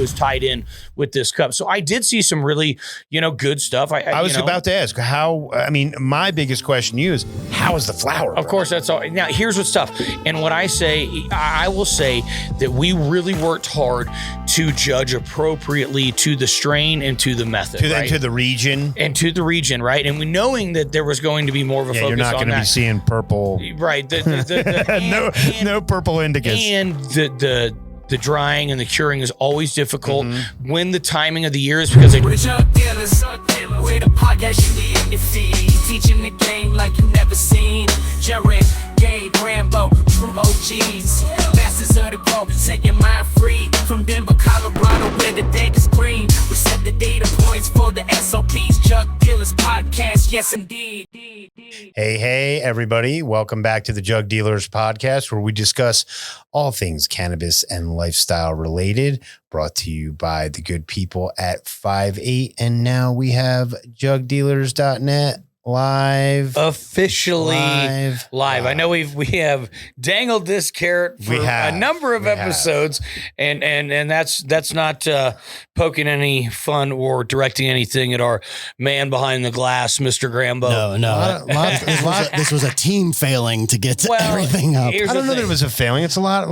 was tied in with this cup. So I did see some really, good stuff. I was about to ask my biggest question to you is, how is the flower? Of course, that's all. Now, here's what's tough. And what I will say that we really worked hard to judge appropriately to the strain and to the method. To the region. And to the region, right? And knowing that there was going to be more of a focus on that. You're not going to be seeing purple. Right. No purple indicas. And the drying and the curing is always difficult when the timing of the year is because we're Jug Dealers, we're the podcast you need in your feed, teaching the game like you never seen. Jared, Gabe, Rambo, true OGs, masters of the globe, set your mind free. From Denver, Colorado, where the dead is green, we set the data points for the SOPs. Jug Dealers Podcast, yes indeed. Hey, everybody. Welcome back to the Jug Dealers Podcast, where we discuss all things cannabis and lifestyle related, brought to you by the good people at 5-8. And now we have JugDealers.net officially live. I know we have dangled this carrot for a number of episodes, and that's not poking any fun or directing anything at our man behind the glass, Mr. Grambo. No. This was a team failing to get everything up. I don't know that it was a failing. It's a lot of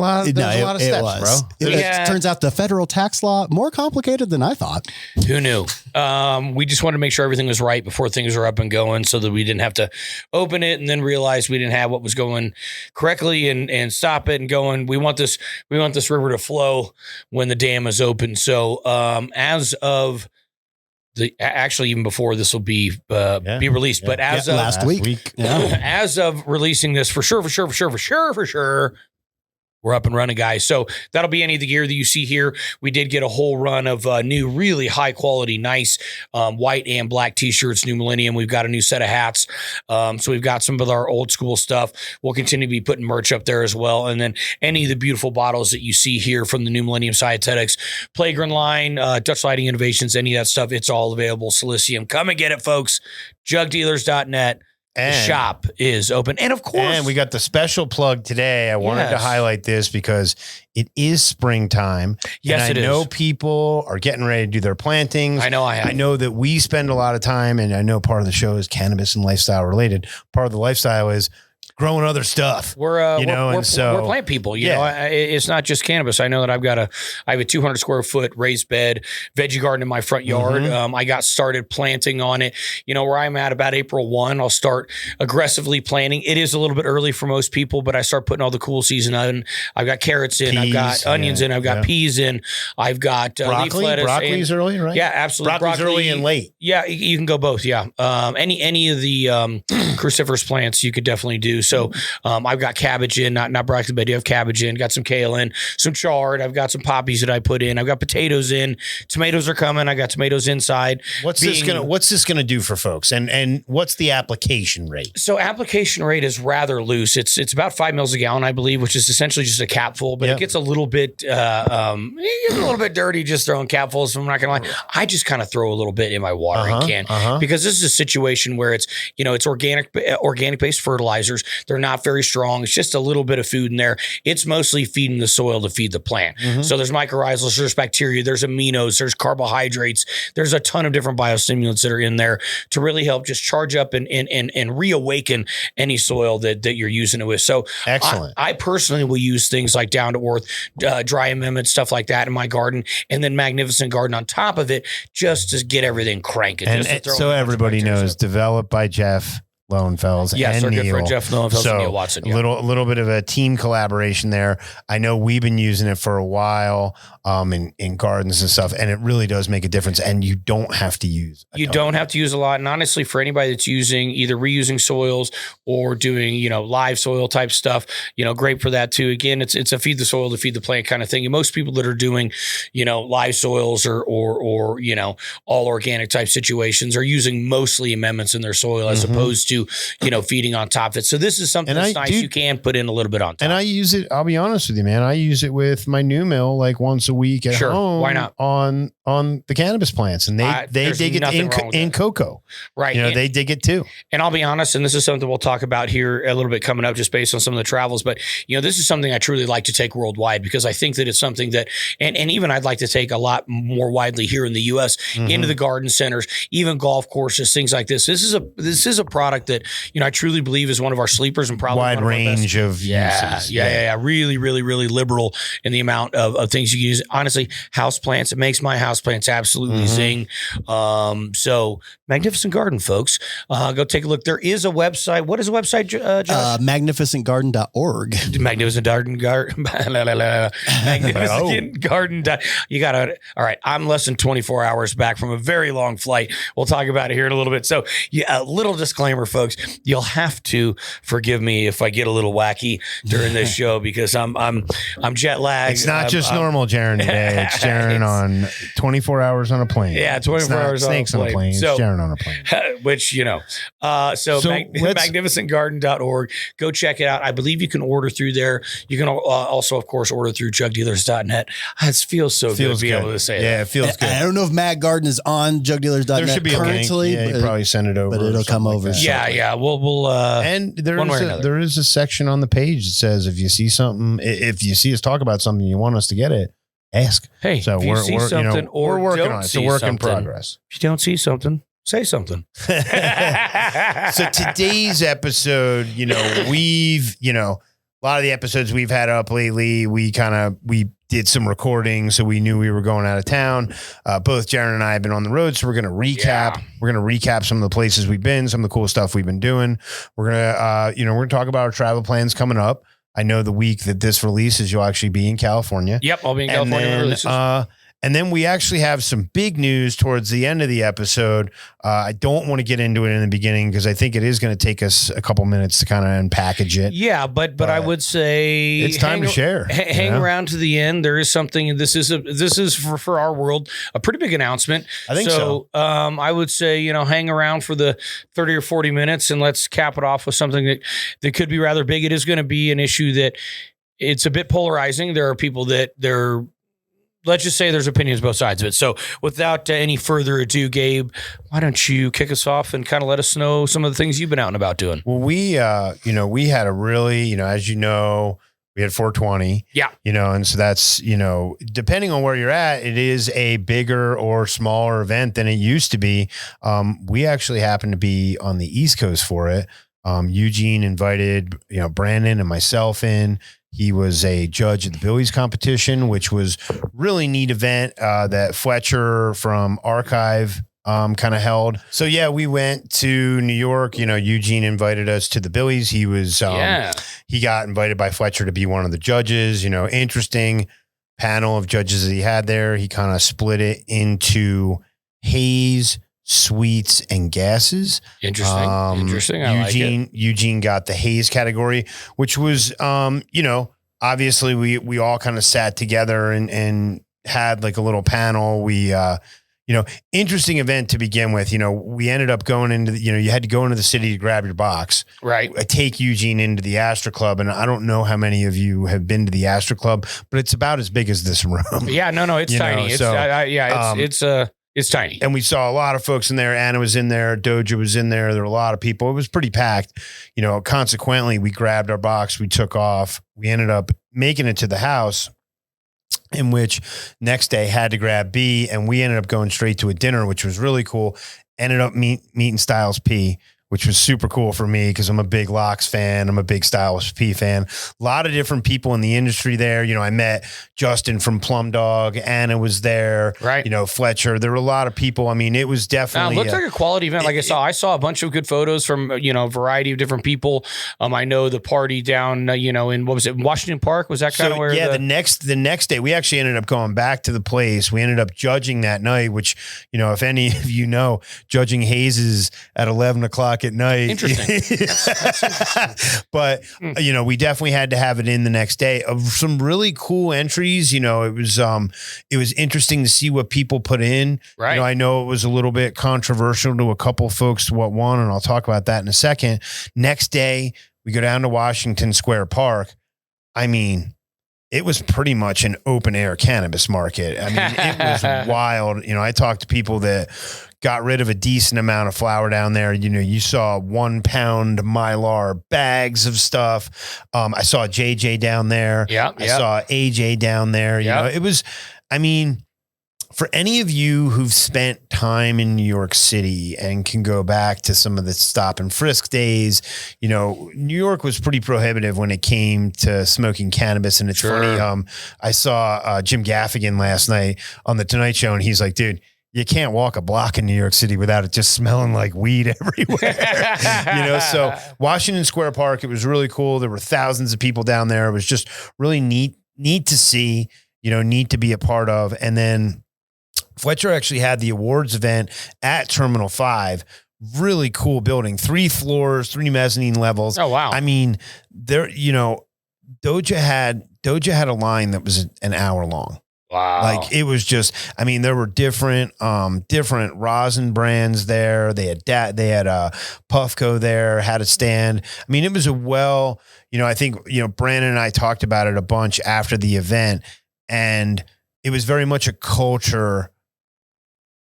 steps, bro. It turns out the federal tax law more complicated than I thought. Who knew? We just wanted to make sure everything was right before things were up and going, so that we didn't have to open it and then realize we didn't have what was going correctly and stop it and going. We want this river to flow when the dam is open. So as of even before this will be released, but as of last week, as of releasing this for sure, we're up and running, guys. So that'll be any of the gear that you see here. We did get a whole run of new, really high quality, nice white and black t-shirts, New Millennium. We've got a new set of hats. So we've got some of our old school stuff. We'll continue to be putting merch up there as well. And then any of the beautiful bottles that you see here from the New Millennium Scietetics, Playground line, Dutch Lighting Innovations, any of that stuff, it's all available. Slicium. Come and get it, folks. JugDealers.net. The shop is open. And of course, and we got the special plug today. I wanted to highlight this because it is springtime. Yes, and I know people are getting ready to do their plantings. I know that we spend a lot of time, and I know part of the show is cannabis and lifestyle related. Part of the lifestyle is growing other stuff. We're plant people. You know, it's not just cannabis. I know that I have a 200 square foot raised bed veggie garden in my front yard. I got started planting on it. You know, where I'm at about April 1, I'll start aggressively planting. It is a little bit early for most people, but I start putting all the cool season in. I've got carrots in, I've got onions in, I've got peas in, I've got leaf lettuce. Broccoli's early, right? Yeah, absolutely. Broccoli's early and late. Yeah, you can go both. Yeah. Any of the cruciferous plants you could definitely do. So I've got cabbage in, not broccoli, but I do have cabbage in, got some kale in, some chard. I've got some poppies that I put in. I've got potatoes in. Tomatoes are coming. I got tomatoes inside. What's this gonna do for folks? And what's the application rate? So application rate is rather loose. It's about 5 mils a gallon, I believe, which is essentially just a capful, but it gets a little bit dirty just throwing capfuls. So I'm not gonna lie. I just kind of throw a little bit in my watering can because this is a situation where it's organic based fertilizers. They're not very strong. It's just a little bit of food in there. It's mostly feeding the soil to feed the plant. So there's mycorrhizals, there's bacteria, there's aminos, there's carbohydrates. There's a ton of different biostimulants that are in there to really help just charge up and reawaken any soil that you're using it with. So excellent. I personally will use things like Down to Earth, Dry Amendment, stuff like that in my garden, and then Magnificent Garden on top of it, just to get everything cranking. And so everybody knows, developed by Jeff Lowenfels and our Neil. good friend Jeff Lowenfels and Neil Watson. A little bit of a team collaboration there. I know we've been using it for a while in gardens and stuff, and it really does make a difference. And you don't have to use a lot. And honestly, for anybody that's either reusing soils or doing live soil type stuff, great for that too. Again, it's a feed the soil to feed the plant kind of thing. And most people that are doing live soils or all organic type situations are using mostly amendments in their soil as opposed to you, feeding on top of it. So this is something that's nice. You can put in a little bit on top. And I use it, I'll be honest with you, man. I use it with my NewMill like once a week at home. Why not? On the cannabis plants. And they dig it in cocoa. Right. They dig it too. And I'll be honest, and this is something we'll talk about here a little bit coming up just based on some of the travels. But, this is something I truly like to take worldwide because I think that it's something that, and even I'd like to take a lot more widely here in the U.S. into the garden centers, even golf courses, things like this. This is a product that, I truly believe is one of our sleepers and probably wide range of uses. Yeah. Really, really, really liberal in the amount of things you can use. Honestly, houseplants, it makes my houseplants absolutely zing. So Magnificent Garden, folks. Go take a look. There is a website. What is the website, Josh? Magnificentgarden.org. Magnificent Garden. Magnificent Garden. You got to. All right. I'm less than 24 hours back from a very long flight. We'll talk about it here in a little bit. So, a little disclaimer, folks. You'll have to forgive me if I get a little wacky during this show because I'm jet lagged. It's not just normal Jaron today. It's Jaron on 24 hours on a plane. Yeah, 24 hours snakes on a plane. So, it's Jaron on a plane. Which, magnificentgarden.org. Go check it out. I believe you can order through there. You can also, of course, order through JugDealers.net. It feels so good to be able to say that. Yeah, it feels good. I don't know if Mag Garden is on JugDealers.net there should be currently. A link. Yeah, you probably send it over. But it'll come over. Like yeah. We'll and there is a section on the page that says if you see something, if you see us talk about something, you want us to get it, ask. Hey, so we're working on it. It's a work in progress. If you don't see something, say something. So today's episode, we've, a lot of the episodes we've had up lately, we did some recording, so we knew we were going out of town. Both Jaron and I have been on the road, so we're going to recap. Yeah. We're going to recap some of the places we've been, some of the cool stuff we've been doing. We're going to, we're going to talk about our travel plans coming up. I know the week that this releases, you'll actually be in California. Yep, I'll be in California. And then we actually have some big news towards the end of the episode. I don't want to get into it in the beginning because I think it is going to take us a couple minutes to kind of unpackage it. Yeah, but I would say it's time to share. Hang around to the end. There is something. This is for our world a pretty big announcement. I think so. I would say hang around for the 30 or 40 minutes and let's cap it off with something that could be rather big. It is going to be an issue that it's a bit polarizing. There are people that let's just say there's opinions both sides of it. So without any further ado, Gabe, why don't you kick us off and kind of let us know some of the things you've been out and about doing? Well, we had a really, as we had 420. Yeah. And so that's, depending on where you're at, it is a bigger or smaller event than it used to be. We actually happened to be on the East Coast for it. Eugene invited, Brandon and myself in. He was a judge at the Billy's competition, which was really neat event that Fletcher from Archive kind of held. So yeah, we went to New York. Eugene invited us to the Billy's. He was he got invited by Fletcher to be one of the judges. Interesting panel of judges that he had there. He kind of split it into haze, sweets, and gases. Interesting. I like it. Eugene got the haze category, which was, obviously we all kind of sat together and had like a little panel. We, interesting event to begin with. We ended up going into, you had to go into the city to grab your box. Right. I take Eugene into the Astra Club, and I don't know how many of you have been to the Astra Club, but it's about as big as this room. Yeah, no, it's tiny. It's tiny. And we saw a lot of folks in there. Anna was in there. Doja was in there. There were a lot of people. It was pretty packed. Consequently, we grabbed our box. We took off. We ended up making it to the house, in which next day had to grab B. And we ended up going straight to a dinner, which was really cool. Ended up meeting Styles P, which was super cool for me because I'm a big Locks fan. I'm a big Styles P fan. A lot of different people in the industry there. I met Justin from Plum Dog. Anna was there. Right. Fletcher. There were a lot of people. I mean, it was definitely. It looked like a quality event. Like I saw a bunch of good photos from, a variety of different people. I know the party down, in what was it, Washington Park? Was that kind of where? Yeah, the next day, we actually ended up going back to the place. We ended up judging that night, which, if any of judging hazes at 11 o'clock o'clock at night. Interesting. That's interesting. But, you know, we definitely had to have it in the next day. Some really cool entries. You know, it was interesting to see what people put in. Right. You know, I know it was a little bit controversial to a couple folks what won, and I'll talk about that in a second. Next day, we go down to Washington Square Park. I mean, it was pretty much an open air cannabis market. I mean, it was wild. You know, I talked to people that got rid of a decent amount of flower down there. You know, you saw 1 pound Mylar bags of stuff. I saw JJ down there. Yeah. I saw AJ down there. You know, it was, I mean, for any of you who've spent time in New York City and can go back to some of the stop and frisk days, you know, New York was pretty prohibitive when it came to smoking cannabis. And it's funny. I saw Jim Gaffigan last night on the Tonight Show, and he's like, dude, you can't walk a block in New York City without it just smelling like weed everywhere. You know, so Washington Square Park, it was really cool. There were thousands of people down there. It was just really neat to see, you know, neat to be a part of. And then Fletcher actually had the awards event at Terminal 5. Really cool building, 3 floors, 3 mezzanine levels. Oh, wow. I mean, there, you know, Doja had a line that was an hour long. Wow. Like it was just, I mean, there were different rosin brands there. They had Puffco there, had a stand. I mean, it was you know, I think, you know, Brandon and I talked about it a bunch after the event, and it was very much a culture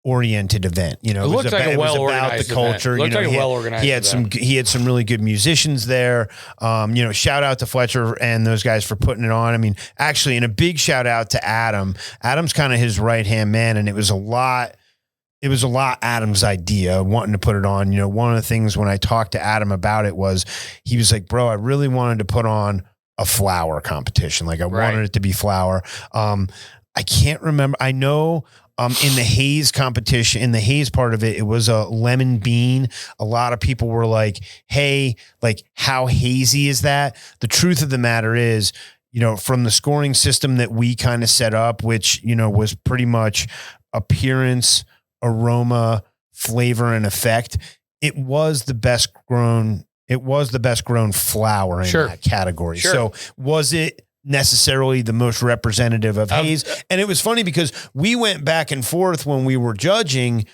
oriented event. You know, it looked like a well-organized the culture. Event. Looked like a well-organized He had some really good musicians there. You know, shout out to Fletcher and those guys for putting it on. I mean, actually, and a big shout out to Adam. Adam's kind of his right-hand man, and it was a lot Adam's idea wanting to put it on. You know, one of the things when I talked to Adam about it was he was like, bro, I really wanted to put on a flower competition. Like I wanted it to be flower. I can't remember. I know in the haze competition, in the haze part of it, it was a lemon bean. A lot of people were like, hey, like how hazy is that? The truth of the matter is, you know, from the scoring system that we kind of set up, which, you know, was pretty much appearance, aroma, flavor, and effect, it was the best grown flower in that category. Sure. So was it necessarily the most representative of haze? And it was funny because we went back and forth when we were judging,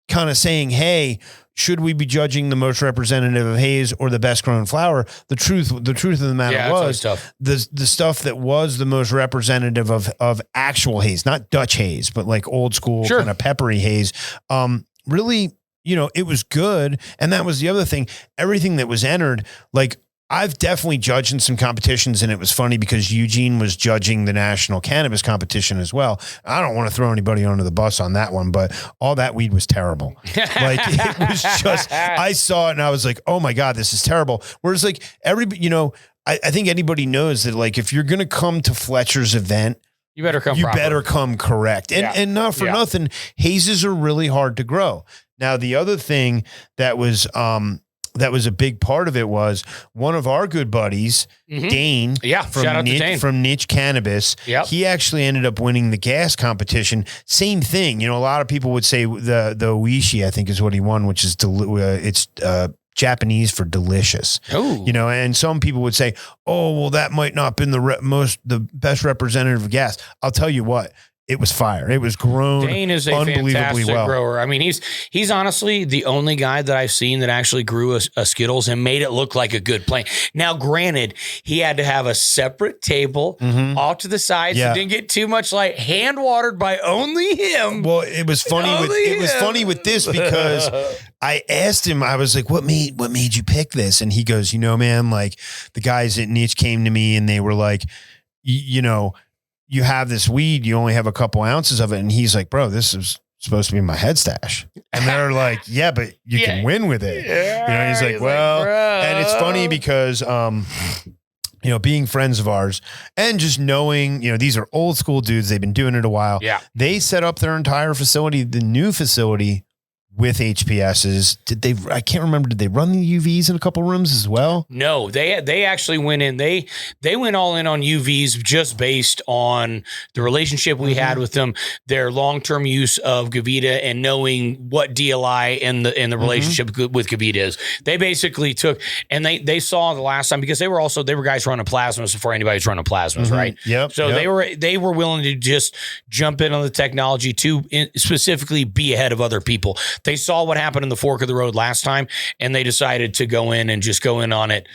kind of saying, hey, should we be judging the most representative of haze or the best grown flower? The truth of the matter was the stuff that was the most representative of actual haze, not Dutch haze, but like old school kind of peppery haze. Really, you know, it was good. And that was the other thing. Everything that was entered, like I've definitely judged in some competitions, and it was funny because Eugene was judging the national cannabis competition as well. I don't want to throw anybody under the bus on that one, but all that weed was terrible. Like it was just, I saw it and I was like, oh my God, this is terrible. Whereas like you know, I think anybody knows that like, if you're going to come to Fletcher's event, you better come correct. And not for nothing, hazes are really hard to grow. Now, the other thing that was a big part of it was one of our good buddies, Dane, from Niche Cannabis. Yep. He actually ended up winning the gas competition. Same thing. You know, a lot of people would say the Oishi, I think is what he won, which is Japanese for delicious. Oh, you know, and some people would say, oh, well, that might not have been the best representative of gas. I'll tell you what. It was fire. It was grown. Dane is a fantastic grower. I mean, he's honestly the only guy that I've seen that actually grew a Skittles and made it look like a good plant. Now, granted, he had to have a separate table off to the side, so didn't get too much light. Hand watered by only him. Well, it was funny. It was funny with this because I asked him. I was like, "What made you pick this?" And he goes, "You know, man, like the guys at Niche came to me and they were like, you know." You have this weed, you only have a couple ounces of it. And he's like, bro, this is supposed to be my head stash. And they're like, yeah, but you can win with it. Yeah, you know, he's like, well, and it's funny because, you know, being friends of ours and just knowing, you know, these are old school dudes. They've been doing it a while. Yeah. They set up their entire facility, the new facility, with HPSs. I can't remember, did they run the UVs in a couple rooms as well? No, they actually went in. They went all in on UVs just based on the relationship we had with them, their long-term use of Gavita, and knowing what DLI and the relationship with Gavita is. They basically took, and they saw the last time, because they were guys running plasmas before anybody's running plasmas, right? Yep. So they were willing to just jump in on the technology to specifically be ahead of other people. They saw what happened in the fork of the road last time, and they decided to go in on it,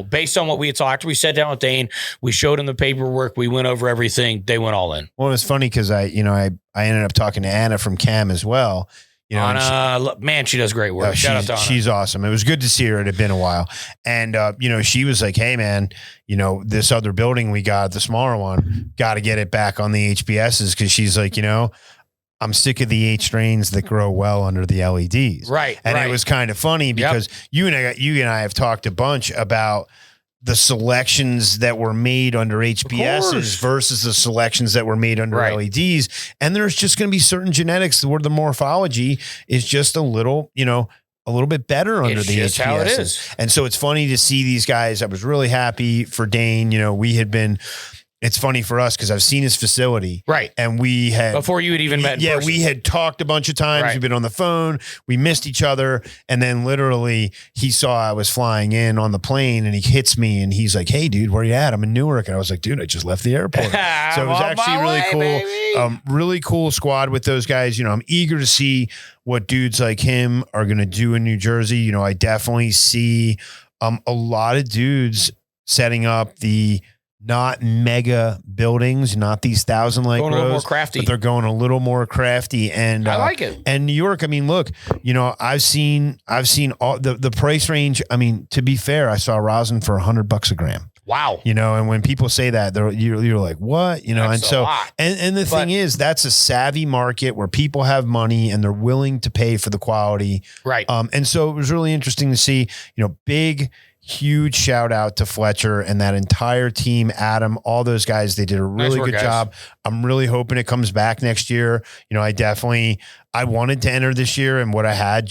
based on what we had saw. After we sat down with Dane, we showed him the paperwork, we went over everything, they went all in. Well, it was funny because I ended up talking to Anna from Cam as well. Anna, man, she does great work. Shout out to Anna. She's awesome. It was good to see her. It had been a while. And, she was like, hey, man, this other building we got, the smaller one, got to get it back on the HBSs, because she's like, I'm sick of the 8 strains that grow well under the LEDs. Right. And it was kind of funny because you and I have talked a bunch about the selections that were made under HPSs versus the selections that were made under LEDs. And there's just going to be certain genetics where the morphology is just a little bit better under the HPSs. How it is. And so it's funny to see these guys. I was really happy for Dane. It's funny for us because I've seen his facility. Right. And we had... Before you had even met in person. We had talked a bunch of times. Right. We've been on the phone. We missed each other. And then literally he saw I was flying in on the plane and he hits me and he's like, hey, dude, where you at? I'm in Newark. And I was like, dude, I just left the airport. So it was actually really cool. Really cool squad with those guys. I'm eager to see what dudes like him are going to do in New Jersey. I definitely see a lot of dudes setting up the... not mega buildings, not these 1,000 like going a little more crafty, but they're going a little more crafty. And I like it. And New York, I mean, look, I've seen all the price range. I mean, to be fair, I saw rosin for $100 a gram. Wow. And when people say that, you're like, what? That's and so, and the thing is, that's a savvy market where people have money and they're willing to pay for the quality. Right. And so it was really interesting to see, huge shout out to Fletcher and that entire team, Adam, all those guys. They did a really good job. I'm really hoping it comes back next year. I wanted to enter this year, and what I had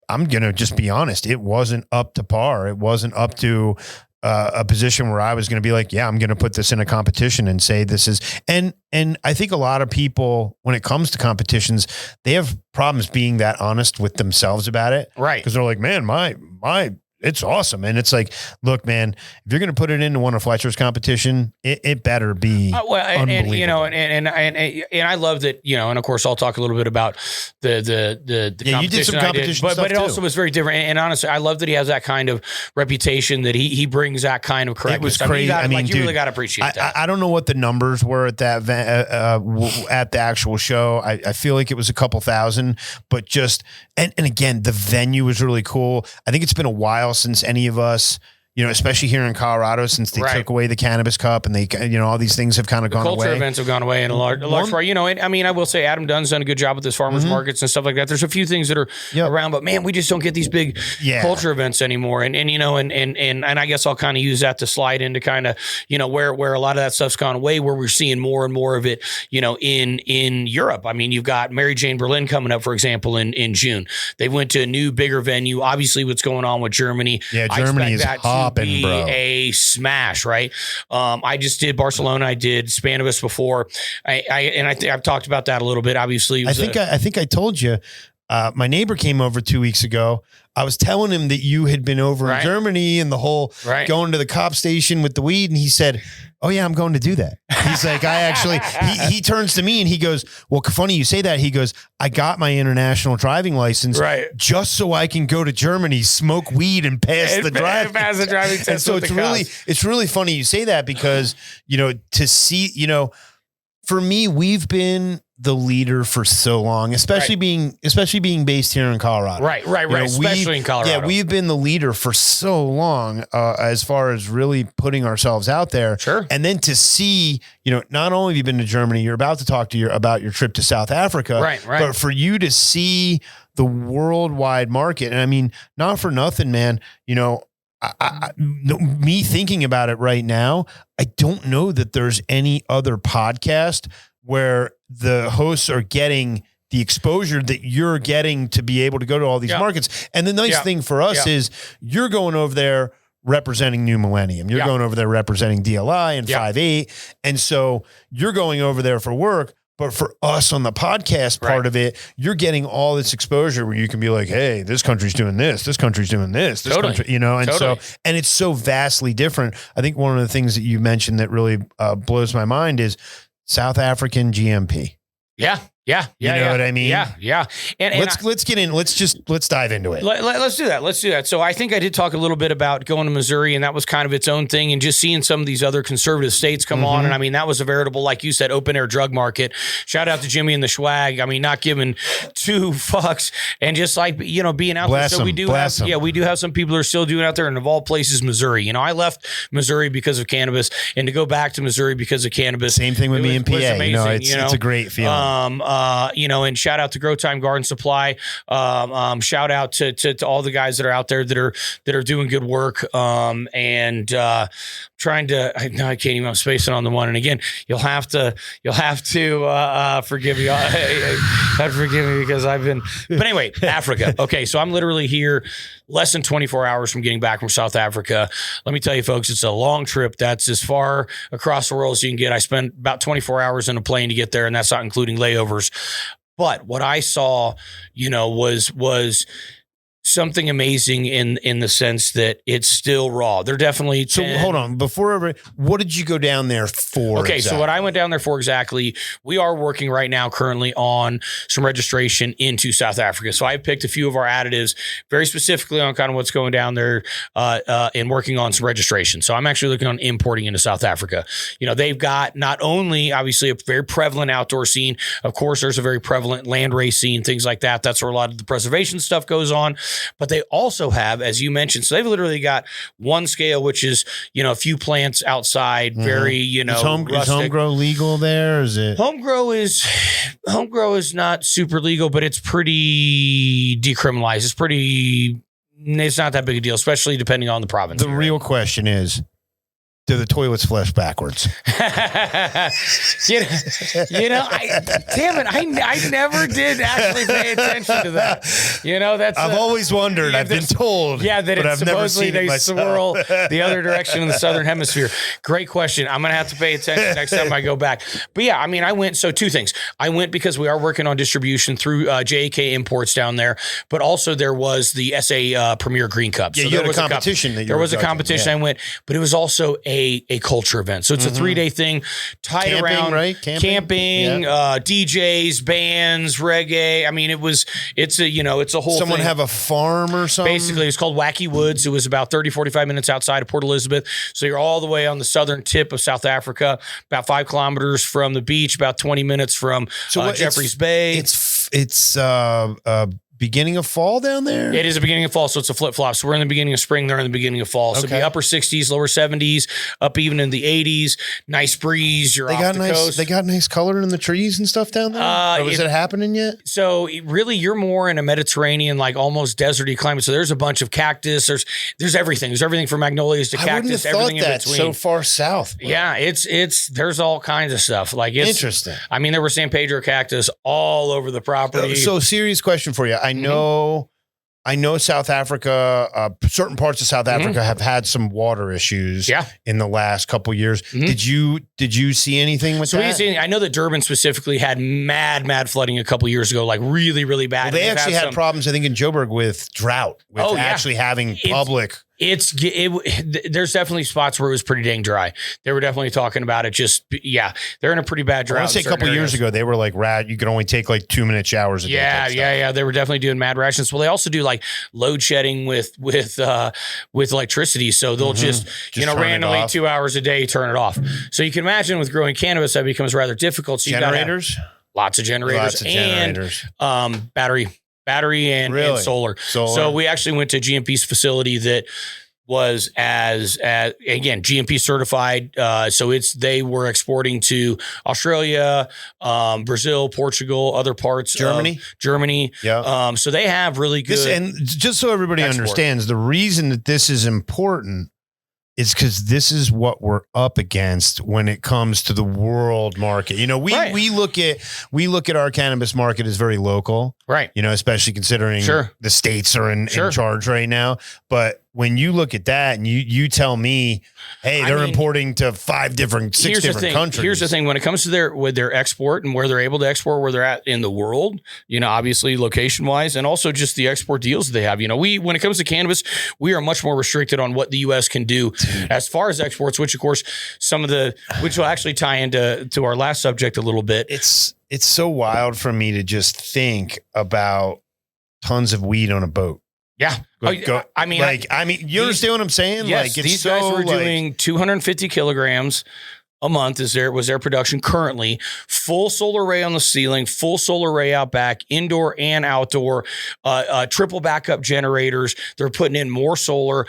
I'm going to just be honest. It wasn't up to par. It wasn't up to a position where I was going to be like, yeah, I'm going to put this in a competition and say this is, and I think a lot of people, when it comes to competitions, they have problems being that honest with themselves about it. Right. Cause they're like, man, my, it's awesome. And it's like, look, man, if you're going to put it into one of Fletcher's competition, it better be unbelievable. And I love that, and of course I'll talk a little bit about the competition. You did some competition stuff but it too. also was very different. And honestly, I love that he has that kind of reputation, that he brings that kind of correctness. It was crazy. You really got to appreciate that. I don't know what the numbers were at that at the actual show. I feel like it was a couple thousand, but and again, the venue was really cool. I think it's been a while since any of us, especially here in Colorado, since they took away the Cannabis Cup and they, all these things have kind of gone away. Culture events have gone away in a large part. I will say Adam Dunn's done a good job with this farmers markets and stuff like that. There's a few things that are around, but man, we just don't get these big culture events anymore. And I guess I'll kind of use that to slide into kind of, where a lot of that stuff's gone away, where we're seeing more and more of it, in Europe. I mean, you've got Mary Jane Berlin coming up, for example, in June. They went to a new, bigger venue. Obviously, what's going on with Germany. Yeah, Germany is hopping, be bro. A smash, right? I just did Barcelona. I did Spanibus before. I've talked about that a little bit. Obviously, I think I told you. My neighbor came over 2 weeks ago. I was telling him that you had been over in Germany and the whole going to the cop station with the weed. And he said, oh yeah, I'm going to do that. He's like, he turns to me and he goes, well, funny you say that. He goes, I got my international driving license just so I can go to Germany, smoke weed and pass the driving test. And so it's really funny you say that because, to see, for me, we've been the leader for so long, especially being based here in Colorado. Right. Especially in Colorado. Yeah, we've been the leader for so long as far as really putting ourselves out there. Sure. And then to see, not only have you been to Germany, you're about to talk to about your trip to South Africa. Right. But for you to see the worldwide market, and I mean, not for nothing, man, me thinking about it right now, I don't know that there's any other podcast where the hosts are getting the exposure that you're getting to be able to go to all these markets. And the nice thing for us is you're going over there representing New Millennium. You're going over there representing DLI and 5.8. And so you're going over there for work. But for us on the podcast part of it, you're getting all this exposure where you can be like, hey, this country's doing this country's doing this country, you know, and so, and it's so vastly different. I think one of the things that you mentioned that really blows my mind is South African GMP. Yeah. You know what I mean? Yeah. And let's get in. Let's dive into it. Let's do that. So I think I did talk a little bit about going to Missouri, and that was kind of its own thing, and just seeing some of these other conservative states come on. And I mean, that was a veritable, like you said, open air drug market. Shout out to Jimmy and the Swag. I mean, not giving two fucks, and just like, you know, being out there. So we do have some people who are still doing out there, and of all places, Missouri. You know, I left Missouri because of cannabis, and to go back to Missouri because of cannabis. Same thing with me in PA. Amazing, it's a great feeling. You know, and shout out to Grow Time Garden Supply. Shout out to all the guys that are out there that are doing good work. Trying to, I can't even, I'm spacing on the one. And again, you'll have to forgive me. Forgive me because I've been, but anyway, Africa. Okay. So I'm literally here less than 24 hours from getting back from South Africa. Let me tell you folks, it's a long trip. That's as far across the world as you can get. I spent about 24 hours in a plane to get there, and that's not including layovers. But what I saw, you know, was something amazing in the sense that it's still raw. They're definitely 10. So hold on, what did you go down there for? Okay, exactly? So what I went down there for exactly, we are working right now currently on some registration into South Africa. So I picked a few of our additives very specifically on kind of what's going down there and working on some registration. So I'm actually looking on importing into South Africa. You know, they've got not only obviously a very prevalent outdoor scene, of course, there's a very prevalent land race scene, things like that. That's where a lot of the preservation stuff goes on. But they also have, as you mentioned, so they've literally got one scale, which is, you know, a few plants outside, very, you know, is home grow legal there? Is it? Home grow is not super legal, but it's pretty decriminalized. It's not that big a deal, especially depending on the province. The real question is, do the toilets flush backwards? I never did actually pay attention to that. You know, I've always wondered. I've been told. Yeah, that it's supposedly they swirl the other direction in the southern hemisphere. Great question. I'm going to have to pay attention next time I go back. But yeah, I mean, I went, so two things. I went because we are working on distribution through JAK Imports down there, but also there was the SA Premier Green Cup. Yeah, so you had a competition. There was a competition. I went, but it was also a culture event. So it's a 3-day thing tied around camping, DJs, bands, reggae. I mean, it's a whole Someone thing. have a farm or something? Basically, it's called Wacky Woods. It was about 30-45 minutes outside of Port Elizabeth. So you're all the way on the southern tip of South Africa, about 5 kilometers from the beach, about 20 minutes from Jeffreys Bay. It's beginning of fall down there? It is the beginning of fall, so it's a flip-flop. So we're in the beginning of spring, they're in the beginning of fall. So it'll be upper 60s, lower 70s, up even in the 80s. Nice breeze. You're off the coast. They got nice color in the trees and stuff down there? Is it happening yet? So really, you're more in a Mediterranean, like almost deserty climate. So there's a bunch of cactus. There's everything. There's everything from magnolias to cactus. I wouldn't have everything thought in that between. so far south. Bro. Yeah, there's all kinds of stuff. Like it's interesting. I mean, there were San Pedro cactus all over the property. So serious question for you. I know South Africa, certain parts of South Africa have had some water issues in the last couple of years. Did you see anything with that? I know that Durban specifically had mad flooding a couple of years ago, like really, really bad. Well, they actually had problems, I think, in Joburg with drought, with actually having public. There's definitely spots where it was pretty dang dry. They were definitely talking about it. They're in a pretty bad drought. I want to say a couple of years ago, they were like, you could only take like 2-minute showers a day. Yeah. They were definitely doing mad rations. Well, they also do like load shedding with electricity. So they'll just randomly 2 hours a day turn it off. So you can imagine with growing cannabis, that becomes rather difficult. So generators? Lots of generators. And battery and solar. So we actually went to GMP's facility that was again GMP certified. So they were exporting to Australia, Brazil, Portugal, other parts, Germany. Yeah. So they have really good. And just so everybody understands, the reason that this is important It's because this is what we're up against when it comes to the world market. You know, we look at our cannabis market as very local, right? You know, especially considering the states are in charge right now. But when you look at that and you tell me, hey, they're importing to 6 different countries. Here's the thing: when it comes to their export and where they're able to export, where they're at in the world, you know, obviously location wise, and also just the export deals that they have. You know, when it comes to cannabis, we are much more restricted on what the U.S. can do as far as exports. Which, of course, which will actually tie into our last subject a little bit. It's so wild for me to just think about tons of weed on a boat. Yeah. I mean, you understand what I'm saying? Yes, like, these guys were doing 250 kilograms a month was their production currently. Full solar array on the ceiling, full solar array out back, indoor and outdoor, triple backup generators. They're putting in more solar.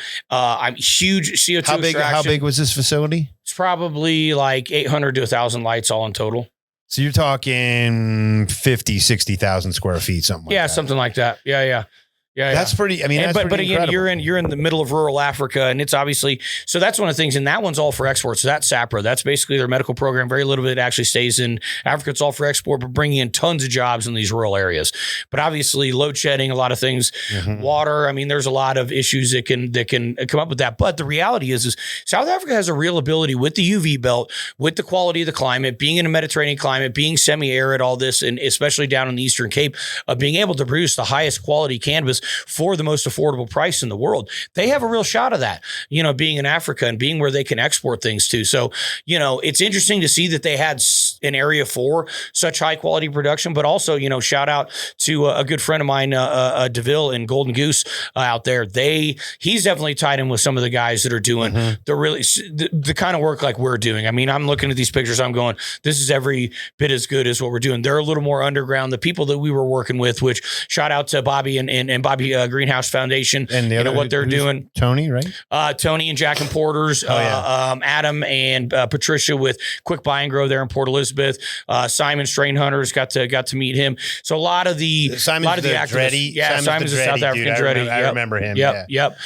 Huge CO2 extraction. How big was this facility? It's probably like 800 to 1,000 lights all in total. So you're talking 50, 60,000 square feet, something like that. Yeah, something like that. Yeah. Yeah, that's pretty. I mean, but again, you're in the middle of rural Africa, and it's obviously so. That's one of the things, and that one's all for export. So that's SAPRA. That's basically their medical program. Very little bit actually stays in Africa. It's all for export, but bringing in tons of jobs in these rural areas. But obviously, load shedding, a lot of things, water. I mean, there's a lot of issues that can come up with that. But the reality is South Africa has a real ability with the UV belt, with the quality of the climate, being in a Mediterranean climate, being semi-arid, all this, and especially down in the Eastern Cape, of being able to produce the highest quality cannabis for the most affordable price in the world. They have a real shot of that, you know, being in Africa and being where they can export things to. So, you know, it's interesting to see that they had an area for such high quality production, but also, you know, shout out to a good friend of mine, DeVille and Golden Goose out there. He's definitely tied in with some of the guys that are doing the kind of work like we're doing. I mean, I'm looking at these pictures. I'm going, this is every bit as good as what we're doing. They're a little more underground. The people that we were working with, which shout out to Bobby and Bobby Greenhouse Foundation, and what they're doing. Tony, right? Tony and Jack and Porters, Adam and Patricia with Quick Buy and Grow there in Port Elizabeth. Simon Strain Hunters got to meet him. So a lot of the activists. Yeah, Simon's a South African Dreddy. I remember him. Yep.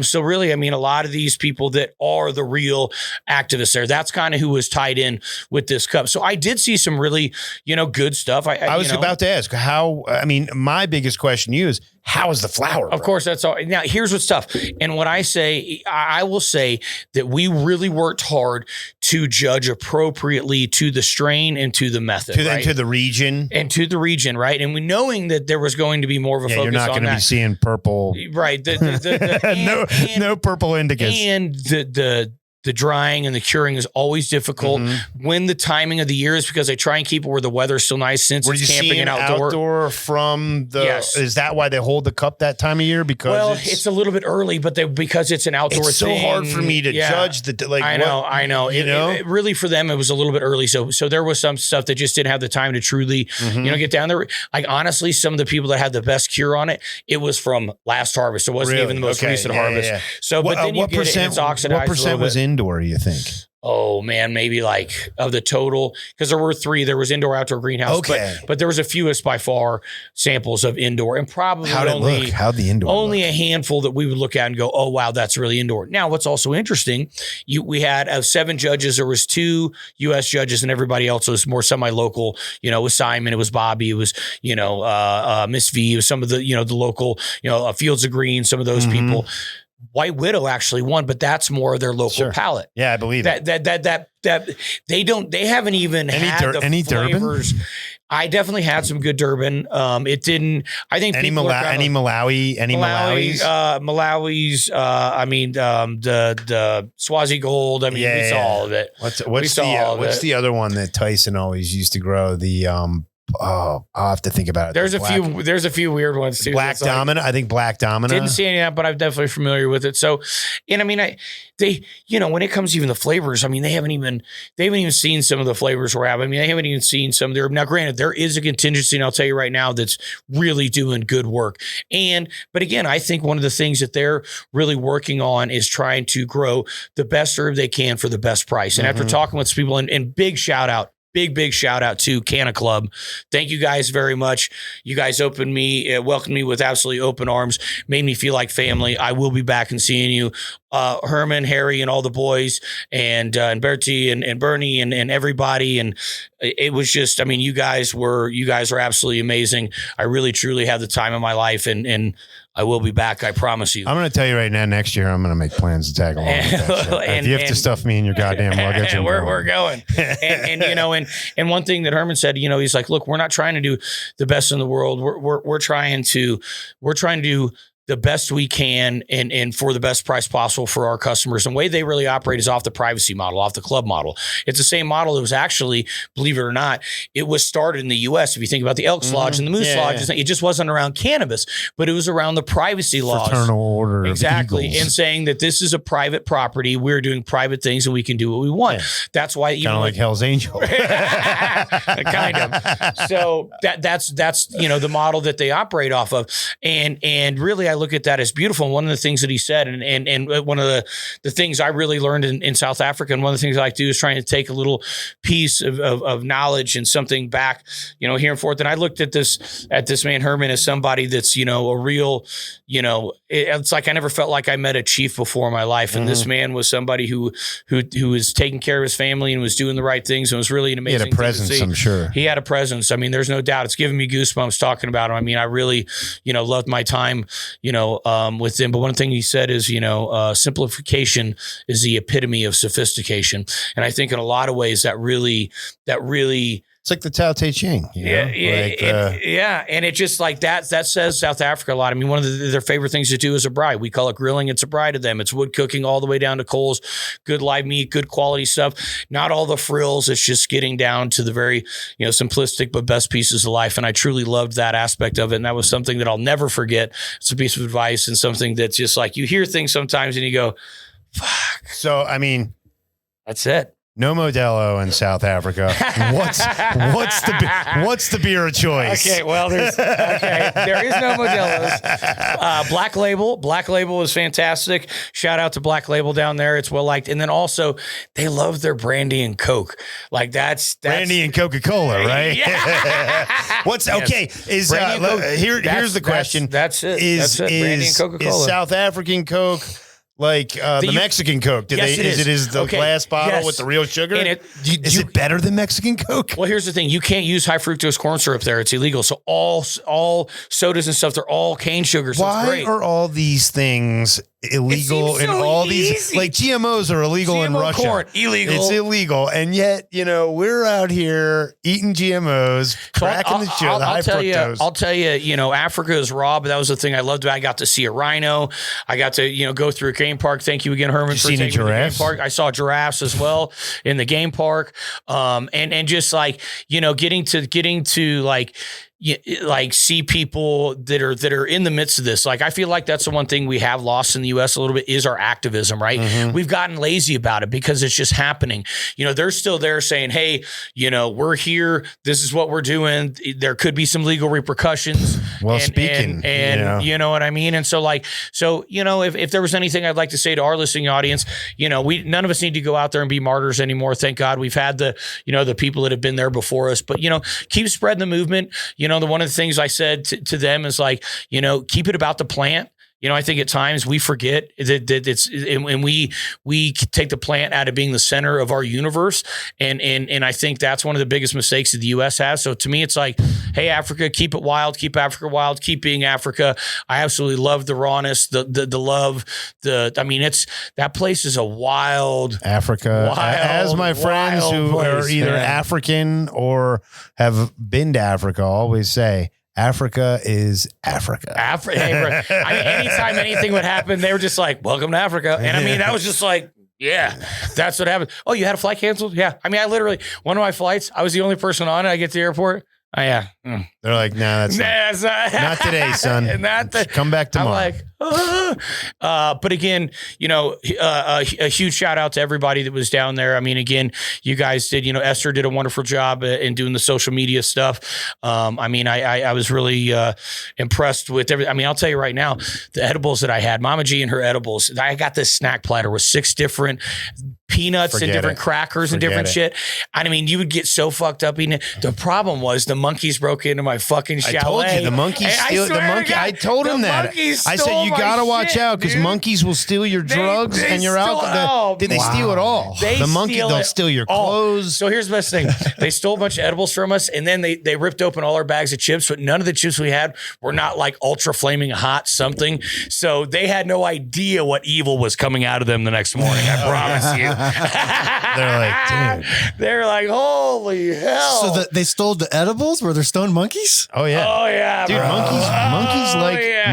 So really, I mean, a lot of these people that are the real activists there. That's kind of who was tied in with this cup. So I did see some really, you know, good stuff. I was about to ask how. I mean, my biggest question to you is, how is the flower? Of course, that's all. Now, here's what's tough. And what I will say that we really worked hard to judge appropriately to the strain and to the method. To the region. And to the region, right? And we knowing that there was going to be more of a focus on that. You're not going to be seeing purple. Right. No purple indicas. And the drying and the curing is always difficult. When the timing of the year is, because they try and keep it where the weather's still nice, since it's camping and outdoor from the. Yes. Is that why they hold the cup that time of year? Because it's a little bit early, but because it's an outdoor it's thing. So hard for me to judge the like. I know. It really for them it was a little bit early. So there was some stuff that just didn't have the time to truly get down there. Like honestly, some of the people that had the best cure on it, it was from last harvest. It wasn't even the most recent harvest. Yeah. So but then you get it's oxidized. What percent was indoor, do you think? Oh man, maybe like of the total, because there were 3. There was indoor, outdoor, greenhouse. Okay, but there was the fewest by far samples of indoor, and probably how'd the indoor only look? A handful that we would look at and go, oh wow, that's really indoor. Now, what's also interesting, we had of 7 judges, there was 2 U.S. judges, and everybody else was more semi-local. You know, it was Simon, it was Bobby, it was Miss V, it was some of the the local Fields of Green, some of those people. White Widow actually won, but that's more of their local palate. Yeah, I believe that they haven't even had the flavors. Durban? I definitely had some good Durban. It didn't. I think any Malawi's. I mean, the Swazi Gold. I mean, we saw all of it. What's the other one that Tyson always used to grow? The I'll have to think about it. There's a few weird ones too. Black Domina. I think Black Domina. Didn't see any of that, but I'm definitely familiar with it. So, and I mean, when it comes to even the flavors, I mean, they haven't even seen some of the flavors we're having. I mean, they haven't even seen some there. Now, granted, there is a contingency, and I'll tell you right now, that's really doing good work. But again, I think one of the things that they're really working on is trying to grow the best herb they can for the best price. And after talking with people, and big shout out big shout out to Canna Club. Thank you guys very much. You guys welcomed me with absolutely open arms, made me feel like family. I will be back and seeing you. Herman, Harry, and all the boys, and Bertie and Bernie and everybody. And it was just, I mean, you guys are absolutely amazing. I really, truly had the time of my life, and I will be back. I promise you. I'm going to tell you right now, next year, I'm going to make plans to tag along. If you have to stuff me in your goddamn luggage. We're going. And one thing that Herman said, he's like, look, we're not trying to do the best in the world. We're trying to do the best we can and for the best price possible for our customers. And the way they really operate is off the privacy model, off the club model. It's the same model that was actually, believe it or not, it was started in the US. If you think about the Elks Lodge and the Moose Lodge, it just wasn't around cannabis, but it was around the privacy laws. Fraternal order. Exactly. Eagles. And saying that this is a private property. We're doing private things and we can do what we want. Yeah. That's why kind of like Hell's Angel. Kind of. So that's the model that they operate off of. And really I look at that as beautiful. And one of the things that he said, and one of the things I really learned in South Africa, and one of the things I like to do is trying to take a little piece of knowledge and something back, here and forth. And I looked at this man Herman as somebody that's, a real, it's like I never felt like I met a chief before in my life. And this man was somebody who was taking care of his family and was doing the right things. And was really an amazing He had a presence, I'm sure. He had a presence. I mean, there's no doubt. It's giving me goosebumps talking about him. I mean, I really, loved my time, with him. But one thing he said is, simplification is the epitome of sophistication. And I think in a lot of ways that really it's like the Tao Te Ching. And it just like that says South Africa a lot. I mean, one of their favorite things to do is a braai. We call it grilling. It's a braai to them. It's wood cooking all the way down to coals, good live meat, good quality stuff. Not all the frills. It's just getting down to the very, simplistic but best pieces of life. And I truly loved that aspect of it. And that was something that I'll never forget. It's a piece of advice and something that's just like you hear things sometimes and you go, fuck. So, I mean, that's it. No Modelo in South Africa. What's the beer of choice? Okay, well, there is no Modelo's. Black Label is fantastic. Shout out to Black Label down there. It's well liked. And then also they love their brandy and Coke. Like that's brandy and Coca-Cola, right? Yeah. Here's the question. That's it. That's it. Brandy and Coca-Cola. Is South African Coke like the Mexican Coke? Is the glass bottle with the real sugar? And is it better than Mexican Coke? Well, here's the thing. You can't use high fructose corn syrup there. It's illegal. So all sodas and stuff, they're all cane sugar. So why are all these things illegal and all these like GMOs are illegal in Russia? Corn, illegal. It's illegal. And yet, we're out here eating GMOs, cracking the shit, high fructose. I'll tell you, Africa is raw, but that was the thing I loved about it. I got to see a rhino. I got to, go through a game park. Thank you again, Herman, for taking me to the game park. I saw giraffes as well in the game park. And just like, getting to like see people that are in the midst of this. Like, I feel like that's the one thing we have lost in the US a little bit is our activism, right? Mm-hmm. We've gotten lazy about it because it's just happening. They're still there saying, hey, we're here. This is what we're doing. There could be some legal repercussions. Well, and you know what I mean? And so if there was anything I'd like to say to our listening audience, none of us need to go out there and be martyrs anymore. Thank God we've had the people that have been there before us, but keep spreading the movement. One of the things I said to them is like, keep it about the plant. I think at times we forget that it's, and we take the plant out of being the center of our universe. And I think that's one of the biggest mistakes that the US has. So to me, it's like, hey, Africa, keep it wild, keep Africa wild, keep being Africa. I absolutely love the rawness, the love, that place is a wild Africa. As my friends who are either African or have been to Africa always say, Africa is Africa. Anytime anything would happen, they were just like, welcome to Africa. And that was just like, yeah, that's what happened. Oh, you had a flight canceled? Yeah. I literally, one of my flights, I was the only person on it. I get to the airport. Oh, yeah. They're like, nah, that's not today, son. Come back tomorrow. I'm like, But again, a huge shout out to everybody that was down there. I mean, again, you guys did, Esther did a wonderful job in doing the social media stuff. I mean, I was really impressed with everything. I mean, I'll tell you right now, the edibles that I had, Mama G and her edibles, I got this snack platter with 6 different peanuts and different crackers and different shit. I mean, you would get so fucked up eating it. The problem was the monkeys broke into my fucking chalet. I told you, the monkeys steal the monkey. I told him that. I said, you got to watch out because monkeys will steal your drugs and your alcohol. They steal it all. They'll steal your clothes. So here's the best thing. They stole a bunch of edibles from us, and then they ripped open all our bags of chips, but none of the chips we had were not like ultra flaming hot something. So they had no idea what evil was coming out of them the next morning. I promise you. They're like, dude. They're like, holy hell. So they stole the edibles? Were there stone monkeys? Oh yeah. Oh yeah. Dude,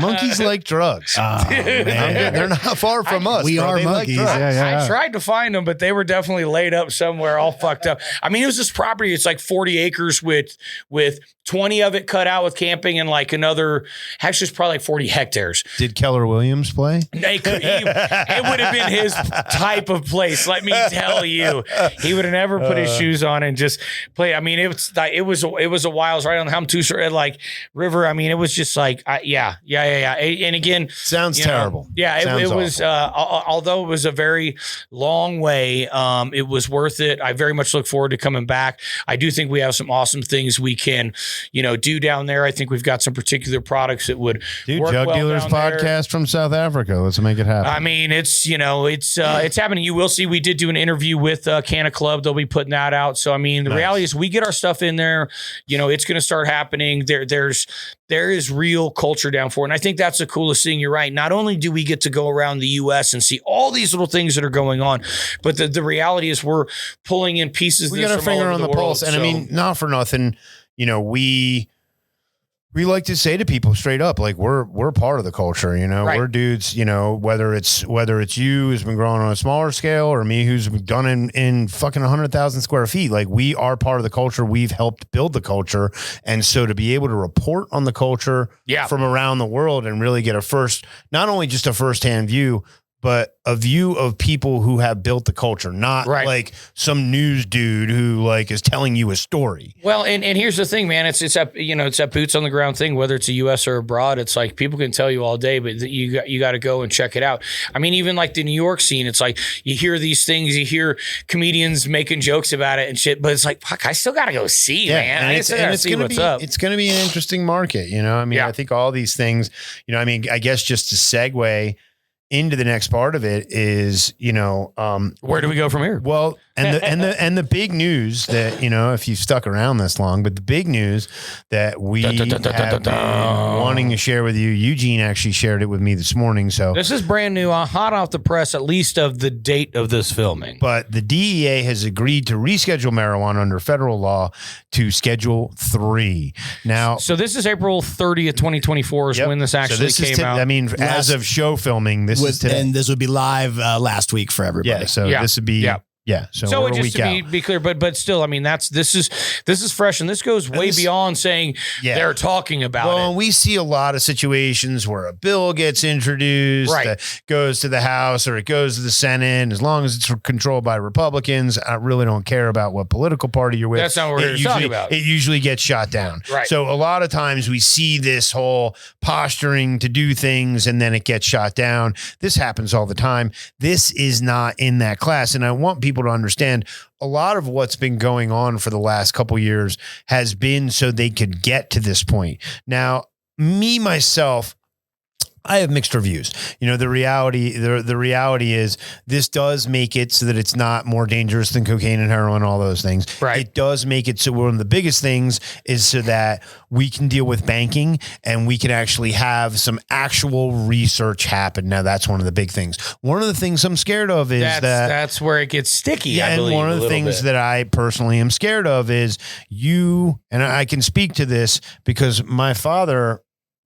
monkeys like drugs. They're not far from us. We are monkeys. Like I tried to find them, but they were definitely laid up somewhere all fucked up. I mean, it was this property. It's like 40 acres with 20 of it cut out with camping and like another, actually it's probably like 40 hectares. Did Keller Williams play? It would have been his type of place. Let me tell you, he would have never put his shoes on and just play. I mean, it was a while. It was right on the Hamtusa like river. I mean, it was just like, yeah. And again, sounds terrible. It was, although it was a very long way, it was worth it. I very much look forward to coming back. I do think we have some awesome things we can, do down there. I think we've got some particular products that would work Jug well Dealers down Podcast there. From South Africa. Let's make it happen. I mean, it's happening. You will see, we did do an interview with Canna Club. They'll be putting that out. So, I mean, the reality is we get our stuff in there, it's going to start happening. There is real culture down for it. And I think that's the coolest thing. You're right. Not only do we get to go around the U.S. and see all these little things that are going on, but the reality is we're pulling in pieces. We got our finger on the pulse. And I mean, not for nothing, we like to say to people straight up, like we're part of the culture, right. We're dudes, whether it's you who's been growing on a smaller scale or me who's done in fucking 100,000 square feet. Like we are part of the culture. We've helped build the culture. And so to be able to report on the culture from around the world and really get not only just a firsthand view, but a view of people who have built the culture, not like some news dude who like is telling you a story. Well, and here's the thing, man. It's that boots on the ground thing, whether it's a US or abroad. It's like people can tell you all day, but you got to go and check it out. I mean, even like the New York scene, it's like you hear these things, you hear comedians making jokes about it and shit, but it's like, fuck, I still got to go see, man. I still got to see what's up. It's going to be an interesting market, I mean, I think all these things, I mean, I guess just to segue into the next part of it is, where do we go from here? Well, and the big news that, if you've stuck around this long, but the big news that we have been wanting to share with you, Eugene actually shared it with me this morning. So this is brand new, hot off the press, at least of the date of this filming. But the DEA has agreed to reschedule marijuana under federal law to Schedule 3. Now, so this is April 30th, 2024 is when this actually came out. I mean, as of show filming, this is today. And this would be live last week for everybody. Yeah, so this would be... Yeah. So just to be clear, but still, I mean, this is fresh, and this goes way beyond saying they're talking about it. Well, we see a lot of situations where a bill gets introduced, that goes to the House or it goes to the Senate. As long as it's controlled by Republicans, I really don't care about what political party you're with. That's not what we're here to talk about. It usually gets shot down. Right. So a lot of times we see this whole posturing to do things and then it gets shot down. This happens all the time. This is not in that class, and I want people to understand a lot of what's been going on for the last couple years has been so they could get to this point. Now, myself, I have mixed reviews. The reality is this does make it so that it's not more dangerous than cocaine and heroin, all those things. Right. It does make it so one of the biggest things is so that we can deal with banking and we can actually have some actual research happen. Now, that's one of the big things. One of the things I'm scared of is that's where it gets sticky. Yeah, and one of the things that I personally am scared of is and I can speak to this because my father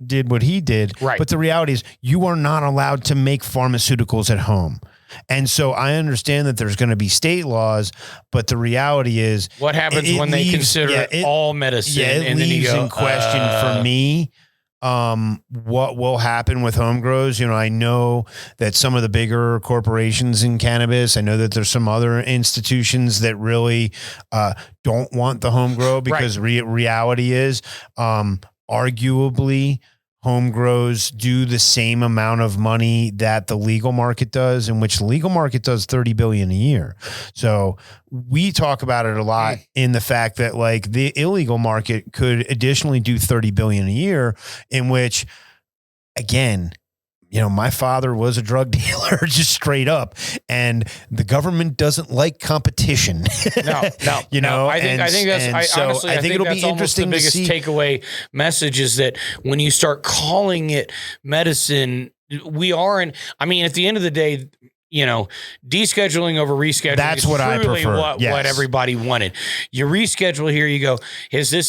did what he did. Right. But the reality is you are not allowed to make pharmaceuticals at home. And so I understand that there's going to be state laws, but the reality is what happens when they consider all medicine. Yeah, it leaves in question for me what will happen with home grows. I know that some of the bigger corporations in cannabis, I know that there's some other institutions that really don't want the home grow because reality is arguably home grows do the same amount of money that the legal market does, in which the legal market does $30 billion a year. So we talk about it a lot in the fact that like the illegal market could additionally do $30 billion a year, in which, again, my father was a drug dealer, just straight up, and the government doesn't like competition. No. I think it'll be interesting. The biggest takeaway message is that when you start calling it medicine, we aren't. I mean, at the end of the day, descheduling over rescheduling. That's what I prefer. What everybody wanted. You reschedule here. You go. Is this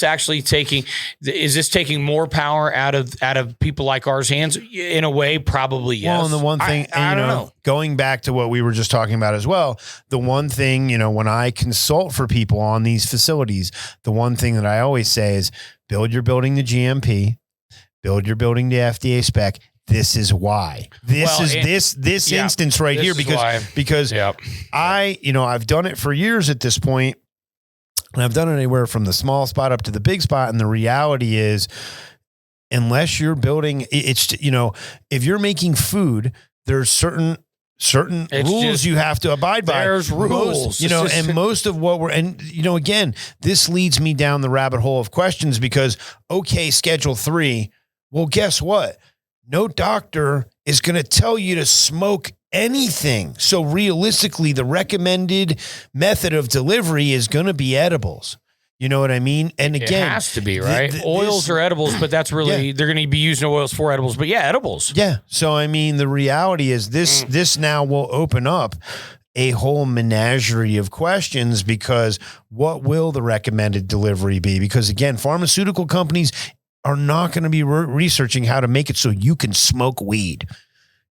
taking more power out of people like ours hands? In a way, probably yes. Well, and the one thing, I don't know. Going back to what we were just talking about as well, the one thing, when I consult for people on these facilities, the one thing that I always say is build your building to GMP, build your building to FDA spec. This is why. This instance right here, because I've done it for years at this point, and I've done it anywhere from the small spot up to the big spot. And the reality is, unless you're building, if you're making food, there's certain rules you have to abide by. There's rules, and most of what again, this leads me down the rabbit hole of questions because, Schedule 3, well, guess what? No doctor is going to tell you to smoke anything. So realistically, the recommended method of delivery is going to be edibles. You know what I mean? And again, it has to be, right? Oils are edibles, but that's really, they're going to be using oils for edibles, but edibles. Yeah. So, I mean, the reality is this now will open up a whole menagerie of questions, because what will the recommended delivery be? Because again, pharmaceutical companies are not going to be researching how to make it so you can smoke weed.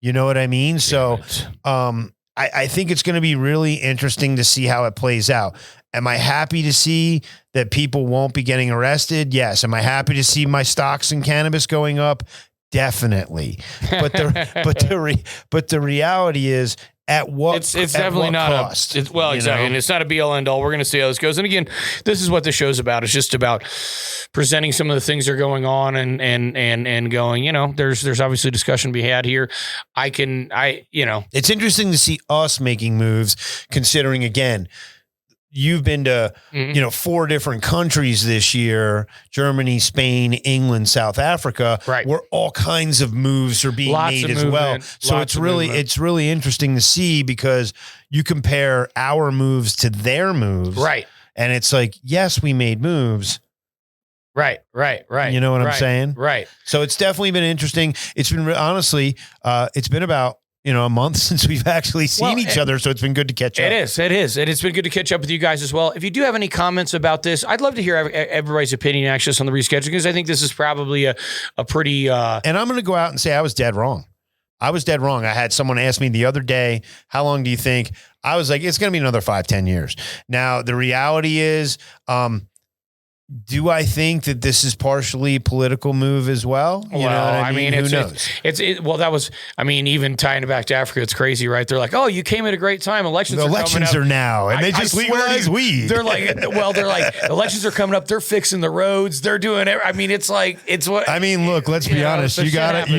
You know what I mean? So I think it's going to be really interesting to see how it plays out. Am I happy to see that people won't be getting arrested? Yes. Am I happy to see my stocks in cannabis going up? Definitely. But the reality is, at what it's definitely not cost? Exactly. And it's not a be all end all. We're going to see how this goes. And again, this is what the show's about. It's just about presenting some of the things that are going on and going, there's obviously discussion to be had here. It's interesting to see us making moves, considering, again, you've been to, 4 different countries this year: Germany, Spain, England, South Africa, where all kinds of moves are being made as well. So it's really interesting to see, because you compare our moves to their moves. Right. And it's like, yes, we made moves. Right. You know what I'm saying? Right. So it's definitely been interesting. It's been honestly, it's been about a month since we've actually seen each other. So it's been good to catch up. It is. And it's been good to catch up with you guys as well. If you do have any comments about this, I'd love to hear everybody's opinion actually on the rescheduling, because I think this is probably a pretty... And I'm going to go out and say I was dead wrong. I had someone ask me the other day, how long do you think? I was like, it's going to be another 5-10 years. Now, the reality is, do I think that this is partially a political move as well? You know what I mean? Who knows? Even tying it back to Africa, it's crazy, right? They're like, oh, you came at a great time. Elections are now, and they just legalize weed. They're like, elections are coming up. They're fixing the roads. They're doing it. I mean, look, let's be honest. You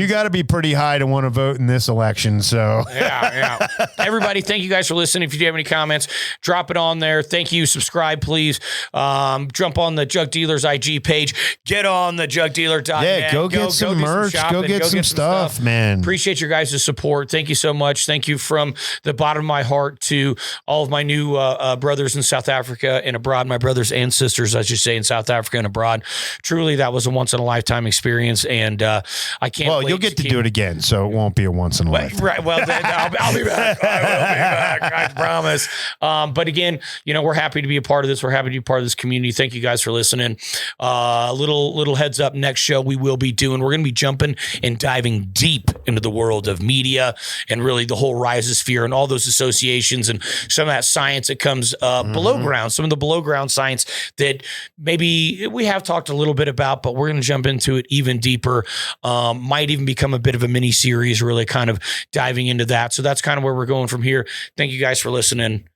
gotta be pretty high to want to vote in this election. So yeah. Everybody, thank you guys for listening. If you do have any comments, drop it on there. Thank you. Subscribe, please. Jump on the Jug Dealers IG page. Get on the JugDealer.net. Yeah, go get some merch. Go get some stuff, man. Appreciate your guys' support. Thank you so much. Thank you from the bottom of my heart to all of my new brothers in South Africa and abroad, my brothers and sisters, I should say, in South Africa and abroad. Truly, that was a once-in-a-lifetime experience, and I can't wait. Well, you'll get to do it again, so it won't be a once-in-a-lifetime. Right. Well, then I'll be back. I will be back. I promise. But again, we're happy to be a part of this. We're happy to be part of this community. Thank you guys for listening. listening. Little heads up. Next show we're going to be jumping and diving deep into the world of media and really the whole rhizosphere and all those associations and some of that science that comes below ground. Some of the below ground science that maybe we have talked a little bit about, but we're going to jump into it even deeper. Might even become a bit of a mini series, really kind of diving into that. So that's kind of where we're going from here. Thank you guys for listening.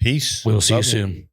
Peace. We'll see you soon.